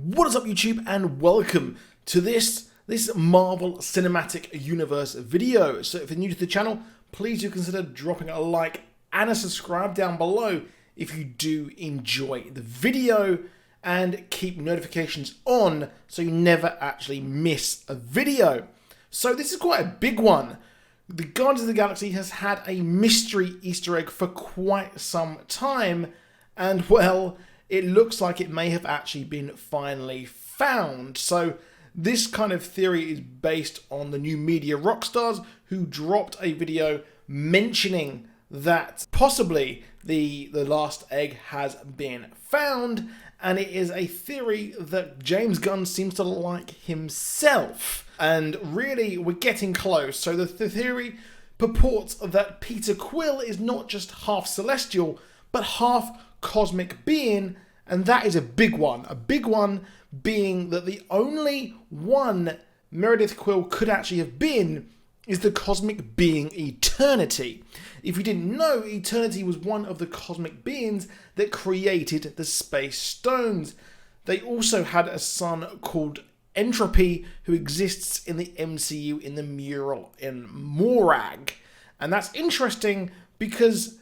What is up, YouTube, and welcome to this Marvel Cinematic Universe video. So if you're new to the channel, please do consider dropping a like and a subscribe down below if you do enjoy the video, and keep notifications on so you never actually miss a video. So this is quite a big one. The Guardians of the Galaxy has had a mystery Easter egg for quite some time, and well, it looks like it may have actually been finally found. So this kind of theory is based on the new media rock stars who dropped a video mentioning that possibly the last egg has been found, and it is a theory that James Gunn seems to like himself. And really, we're getting close. So the theory purports that Peter Quill is not just half celestial, but half cosmic being, and that is a big one. A big one being that the only one Meredith Quill could actually have been is the cosmic being Eternity. If you didn't know, Eternity was one of the cosmic beings that created the Space Stones. They also had a son called Entropy, who exists in the MCU in the mural in Morag. And that's interesting because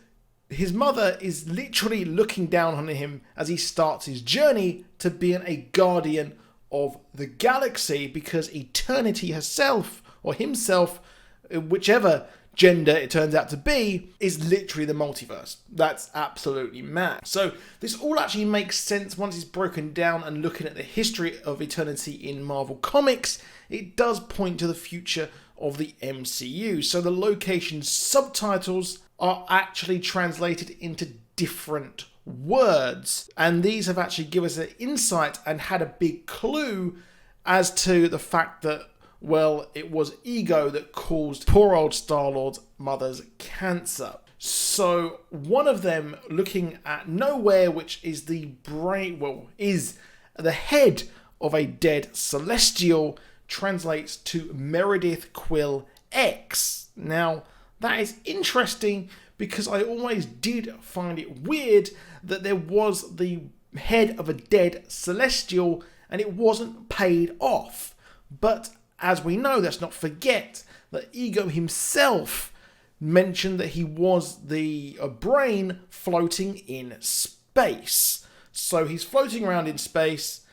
his mother is literally looking down on him as he starts his journey to being a guardian of the galaxy, because Eternity herself, or himself, whichever gender it turns out to be, is literally the multiverse. That's absolutely mad. So this all actually makes sense once it's broken down, and looking at the history of Eternity in Marvel Comics, it does point to the future of the MCU. So the location subtitles are actually translated into different words, and these have actually given us an insight and had a big clue as to the fact that, well, it was Ego that caused poor old Star-Lord's mother's cancer. So one of them, looking at Nowhere, which is the brain, well, is the head of a dead Celestial, translates to Meredith Quill X. Now, that is interesting because I always did find it weird that there was the head of a dead Celestial and it wasn't paid off. But as we know, let's not forget that Ego himself mentioned that he was the brain floating in space. So he's floating around in space,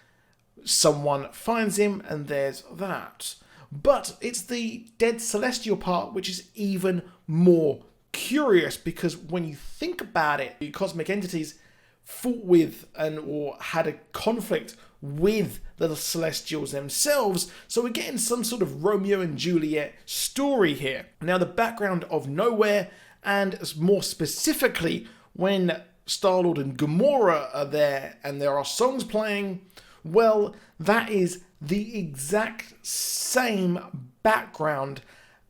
someone finds him, and there's that. But it's the dead Celestial part which is even more curious, because when you think about it, the cosmic entities fought with or had a conflict with the Celestials themselves, so we're getting some sort of Romeo and Juliet story here. Now, the background of Nowhere, and more specifically when Star-Lord and Gamora are there and there are songs playing, well, that is the exact same background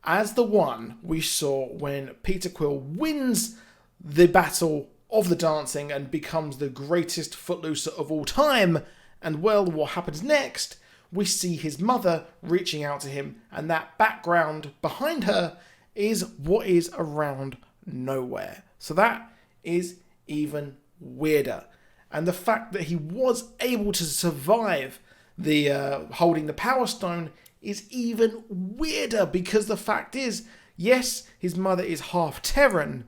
as the one we saw when Peter Quill wins the battle of the dancing and becomes the greatest footlooser of all time. And well, what happens next? We see his mother reaching out to him, and that background behind her is what is around Nowhere. So that is even weirder. And the fact that he was able to survive the holding the Power Stone is even weirder, because the fact is, yes, his mother is half Terran,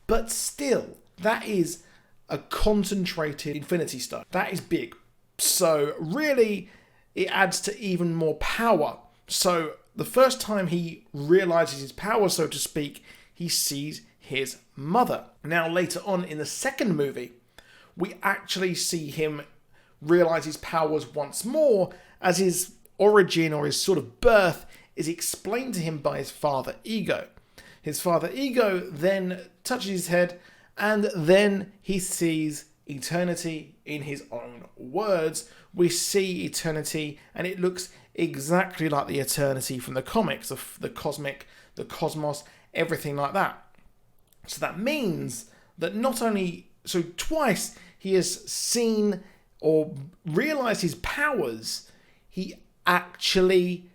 but still, that is a concentrated Infinity Stone. That is big. So really, it adds to even more power. So the first time he realizes his power, so to speak, he sees his mother. Now later on in the second movie, we actually see him realize his powers once more, as his origin, or his sort of birth, is explained to him by his father Ego. His father Ego then touches his head, and then he sees Eternity in his own words. We see Eternity, and it looks exactly like the Eternity from the comics, of the cosmic, the cosmos, everything like that. So that means that not only, so twice he has seen or realized his powers, he actually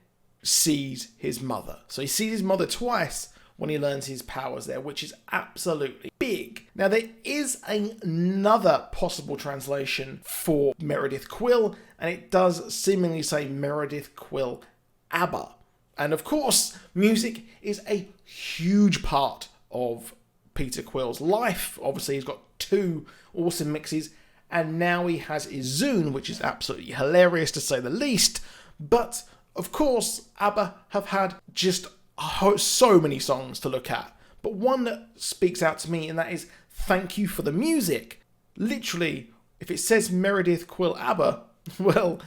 sees his mother. So he sees his mother twice, when he learns his powers there, which is absolutely big. Now, there is another possible translation for Meredith Quill, and it does seemingly say Meredith Quill ABBA. And of course, music is a huge part of Peter Quill's life. Obviously, he's got 2 awesome mixes, and now he has Izune, which is absolutely hilarious to say the least. But of course, ABBA have had just so many songs to look at. But one that speaks out to me, and that is Thank You for the Music. Literally, if it says Meredith Quill ABBA, well,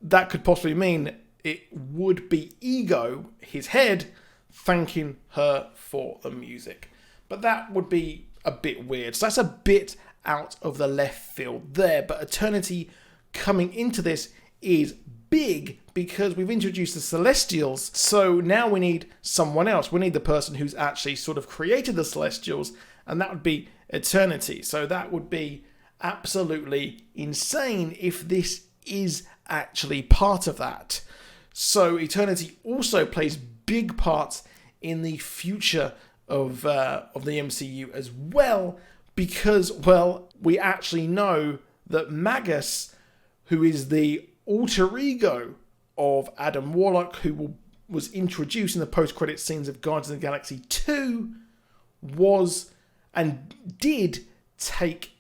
that could possibly mean it would be Ego, his head, thanking her for the music. But that would be a bit weird. So that's a bit out of the left field there. But Eternity coming into this is big because we've introduced the Celestials. So now we need someone else. We need the person who's actually sort of created the Celestials, and that would be Eternity. So that would be absolutely insane if this is actually part of that. So Eternity also plays big parts in the future of the MCU as well, because, well, we actually know that Magus, who is the alter ego of Adam Warlock, who was introduced in the post-credit scenes of Guardians of the Galaxy 2, was and did take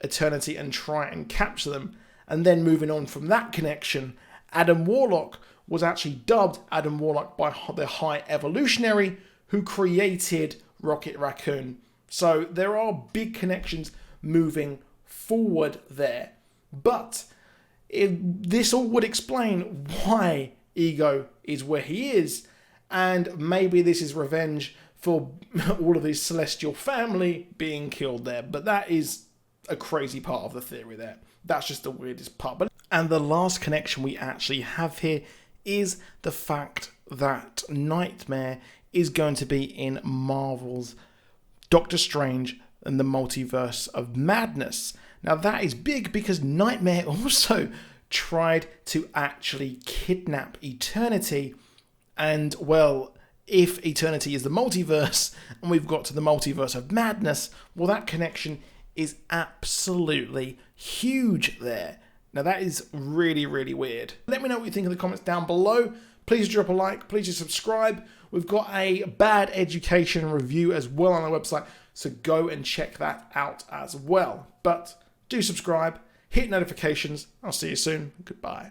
Eternity and try and capture them. And then moving on from that connection, Adam Warlock was actually dubbed Adam Warlock by the High Evolutionary, who created Rocket Raccoon. So there are big connections moving forward there. But this all would explain why Ego is where he is. And maybe this is revenge for all of his Celestial family being killed there. But that is a crazy part of the theory there. That's just the weirdest part. And the last connection we actually have here is the fact that Nightmare is going to be in Marvel's Doctor Strange and the Multiverse of Madness. Now that is big because Nightmare also tried to actually kidnap Eternity. And well, if Eternity is the multiverse and we've got to the Multiverse of Madness, well, that connection is absolutely huge there. Now that is really, really weird. Let me know what you think in the comments down below. Please drop a like, please subscribe. We've got a Bad Education review as well on our website, so go and check that out as well. But do subscribe, hit notifications. I'll see you soon. Goodbye.